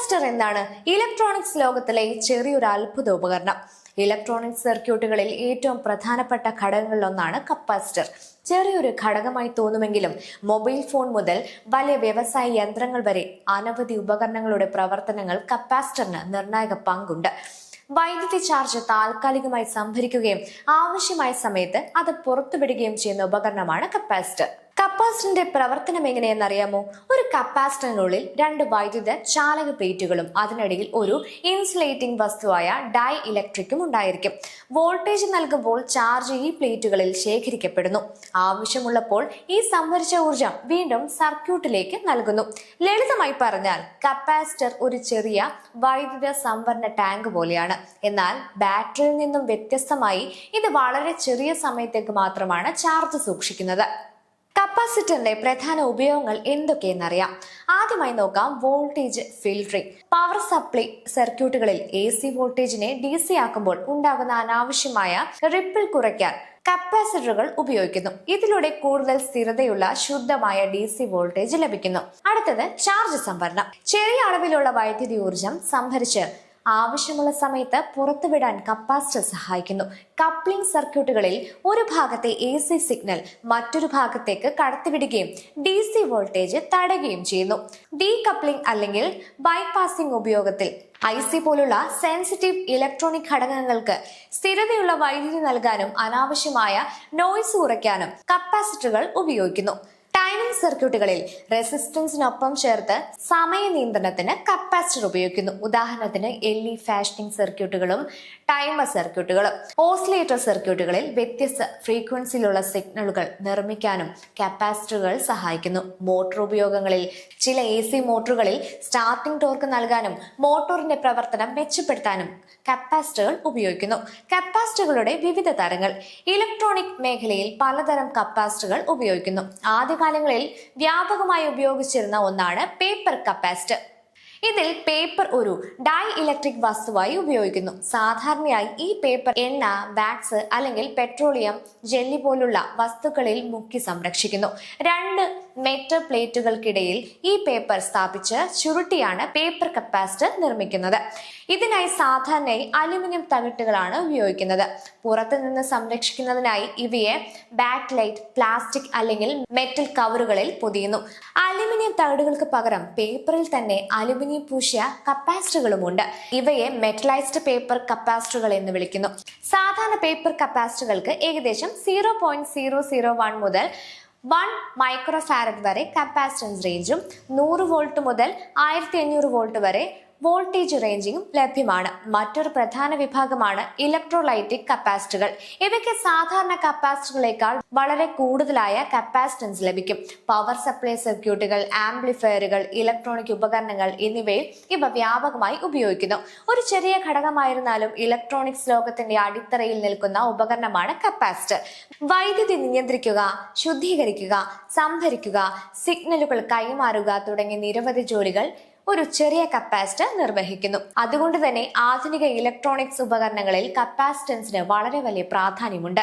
Capacitor എന്താണ്? Electronics ലോകത്തിലെ ചെറിയൊരു അത്ഭുത ഉപകരണം. ഇലക്ട്രോണിക് സർക്യൂട്ടുകളിൽ ഏറ്റവും പ്രധാനപ്പെട്ട ഘടകങ്ങളിലൊന്നാണ് കപ്പാസിറ്റർ. ചെറിയൊരു ഘടകമായി തോന്നുമെങ്കിലും മൊബൈൽ ഫോൺ മുതൽ വലിയ വ്യവസായ യന്ത്രങ്ങൾ വരെ അനവധി ഉപകരണങ്ങളുടെ പ്രവർത്തനങ്ങൾ കപ്പാസിറ്ററിന് നിർണായക പങ്കുണ്ട്. വൈദ്യുതി ചാർജ് താൽക്കാലികമായി സംഭരിക്കുകയും ആവശ്യമായ സമയത്ത് അത് പുറത്തുവിടുകയും ചെയ്യുന്ന ഉപകരണമാണ് കപ്പാസിറ്റർ. കപ്പാസിറ്ററിന്റെ പ്രവർത്തനം എങ്ങനെയെന്നറിയാമോ? ഒരു കപ്പാസിറ്ററിനുള്ളിൽ രണ്ട് വൈദ്യുത ചാലക പ്ലേറ്റുകളും അതിനിടയിൽ ഒരു ഇൻസുലേറ്റിംഗ് വസ്തുവായ ഡൈ ഇലക്ട്രിക്കും ഉണ്ടായിരിക്കും. വോൾട്ടേജ് നൽകുമ്പോൾ ചാർജ് ഈ പ്ലേറ്റുകളിൽ ശേഖരിക്കപ്പെടുന്നു. ആവശ്യമുള്ളപ്പോൾ ഈ സംഭരിച്ച ഊർജം വീണ്ടും സർക്യൂട്ടിലേക്ക് നൽകുന്നു. ലളിതമായി പറഞ്ഞാൽ കപ്പാസിറ്റർ ഒരു ചെറിയ വൈദ്യുത സംഭരണ ടാങ്ക് പോലെയാണ്. എന്നാൽ ബാറ്ററിയിൽ നിന്നും വ്യത്യസ്തമായി ഇത് വളരെ ചെറിയ സമയത്തേക്ക് മാത്രമാണ് ചാർജ് സൂക്ഷിക്കുന്നത്. കപ്പാസിറ്ററിന്റെ പ്രധാന ഉപയോഗങ്ങൾ എന്തൊക്കെയെന്നറിയാം. ആദ്യമായി നോക്കാം വോൾട്ടേജ് ഫിൽട്ടറിംഗ്. പവർ സപ്ലൈ സർക്യൂട്ടുകളിൽ AC വോൾട്ടേജിനെ DC ആക്കുമ്പോൾ ഉണ്ടാകുന്ന അനാവശ്യമായ റിപ്പിൾ കുറയ്ക്കാൻ കപ്പാസിറ്ററുകൾ ഉപയോഗിക്കുന്നു. ഇതിലൂടെ കൂടുതൽ സ്ഥിരതയുള്ള ശുദ്ധമായ DC വോൾട്ടേജ് ലഭിക്കുന്നു. അടുത്തത് ചാർജ് സംഭരണം. ചെറിയ അളവിലുള്ള വൈദ്യുതി ഊർജം സംഭരിച്ച് ആവശ്യമുള്ള സമയത്ത് പുറത്തുവിടാൻ കപ്പാസിറ്റർ സഹായിക്കുന്നു. കപ്ലിംഗ് സർക്യൂട്ടുകളിൽ ഒരു ഭാഗത്തെ AC സിഗ്നൽ മറ്റൊരു ഭാഗത്തേക്ക് കടത്തിവിടുകയും DC വോൾട്ടേജ് തടയുകയും ചെയ്യുന്നു. ഡീകപ്ലിംഗ് അല്ലെങ്കിൽ ബൈപാസിംഗ് ഉപയോഗത്തിൽ IC പോലുള്ള സെൻസിറ്റീവ് ഇലക്ട്രോണിക് ഘടകങ്ങൾക്ക് സ്ഥിരതയുള്ള വൈദ്യുതി നൽകാനും അനാവശ്യമായ നോയ്സ് കുറയ്ക്കാനും കപ്പാസിറ്ററുകൾ ഉപയോഗിക്കുന്നു. ടൈമിംഗ് സർക്യൂട്ടുകളിൽ റെസിസ്റ്റൻസിനൊപ്പം ചേർത്ത് സമയ നിയന്ത്രണത്തിന് കപ്പാസിറ്റർ ഉപയോഗിക്കുന്നു. ഉദാഹരണത്തിന് LED ഫാഷനിങ് സർക്യൂട്ടുകളും ടൈമർ സർക്യൂട്ടുകളും. ഓസിലേറ്റർ സർക്യൂട്ടുകളിൽ വ്യത്യസ്ത ഫ്രീക്വൻസിയിലുള്ള സിഗ്നലുകൾ നിർമ്മിക്കാനും കപ്പാസിറ്ററുകൾ സഹായിക്കുന്നു. മോട്ടോർ ഉപയോഗങ്ങളിൽ ചില AC മോട്ടോറുകളിൽ സ്റ്റാർട്ടിംഗ് ടോർക്ക് നൽകാനും മോട്ടോറിന്റെ പ്രവർത്തനം മെച്ചപ്പെടുത്താനും കപ്പാസിറ്ററുകൾ ഉപയോഗിക്കുന്നു. കപ്പാസിറ്ററുകളുടെ വിവിധ തരങ്ങൾ. ഇലക്ട്രോണിക് മേഖലയിൽ പലതരം കപ്പാസിറ്ററുകൾ ഉപയോഗിക്കുന്നു. ആദ്യകാലങ്ങളിൽ വ്യാപകമായി ഉപയോഗിച്ചിരുന്ന ഒന്നാണ് പേപ്പർ കപ്പാസിറ്റർ. ഇതിൽ പേപ്പർ ഒരു ഡൈ ഇലക്ട്രിക് വസ്തുവായി ഉപയോഗിക്കുന്നു. സാധാരണയായി ഈ പേപ്പർ എണ്ണ, വാക്സ് അല്ലെങ്കിൽ പെട്രോളിയം ജെല്ലി പോലുള്ള വസ്തുക്കളിൽ മുക്കി സംരക്ഷിക്കുന്നു. രണ്ട് മെറ്റൽ പ്ലേറ്റുകൾക്കിടയിൽ ഈ പേപ്പർ സ്ഥാപിച്ച് ചുരുട്ടിയാണ് പേപ്പർ കപ്പാസിറ്റർ നിർമ്മിക്കുന്നത്. ഇതിനായി സാധാരണയായി അലുമിനിയം തകിട്ടുകളാണ് ഉപയോഗിക്കുന്നത്. പുറത്തു നിന്ന് സംരക്ഷിക്കുന്നതിനായി ഇവയെ ബാക്ക് ലൈറ്റ്, പ്ലാസ്റ്റിക് അല്ലെങ്കിൽ മെറ്റൽ കവറുകളിൽ പൊതിയുന്നു. അലുമിനിയം തകിടുകൾക്ക് പകരം പേപ്പറിൽ തന്നെ അലുമിനിയം പൂശിയ കപ്പാസിറ്ററുകളുമുണ്ട്. ഇവയെ മെറ്റലൈസ്ഡ് പേപ്പർ കപ്പാസിറ്ററുകൾ എന്ന് വിളിക്കുന്നു. സാധാരണ പേപ്പർ കപ്പാസിറ്ററുകൾക്ക് ഏകദേശം 0.001 മുതൽ 1 മൈക്രോ ഫാരഡ് വരെ കപ്പാസിറ്റൻസ് റേഞ്ചും 100 വോൾട്ട് മുതൽ 1500 വോൾട്ട് വരെ വോൾട്ടേജ് റേഞ്ചിങ്ങും ലഭ്യമാണ്. മറ്റൊരു പ്രധാന വിഭാഗമാണ് ഇലക്ട്രോലൈറ്റിക് കപ്പാസിറ്ററുകൾ. ഇവയ്ക്ക് സാധാരണ കപ്പാസിറ്ററുകളേക്കാൾ വളരെ കൂടുതലായ കപ്പാസിറ്റൻസ് ലഭിക്കും. പവർ സപ്ലൈ സർക്യൂട്ടുകൾ, ആംപ്ലിഫയറുകൾ, ഇലക്ട്രോണിക് ഉപകരണങ്ങൾ എന്നിവയിൽ ഇവ വ്യാപകമായി ഉപയോഗിക്കുന്നു. ഒരു ചെറിയ ഘടകമായിരുന്നാലും ഇലക്ട്രോണിക്സ് ലോകത്തിന്റെ അടിത്തറയിൽ നിൽക്കുന്ന ഉപകരണമാണ് കപ്പാസിറ്റർ. വൈദ്യുതി നിയന്ത്രിക്കുക, ശുദ്ധീകരിക്കുക, സംഭരിക്കുക, സിഗ്നലുകൾ കൈമാറുക തുടങ്ങിയ നിരവധി ജോലികൾ ഒരു ചെറിയ കപ്പാസിറ്റർ നിർവഹിക്കുന്നു. അതുകൊണ്ട് തന്നെ ആധുനിക ഇലക്ട്രോണിക്സ് ഉപകരണങ്ങളിൽ കപ്പാസിറ്റൻസിന് വളരെ വലിയ പ്രാധാന്യമുണ്ട്.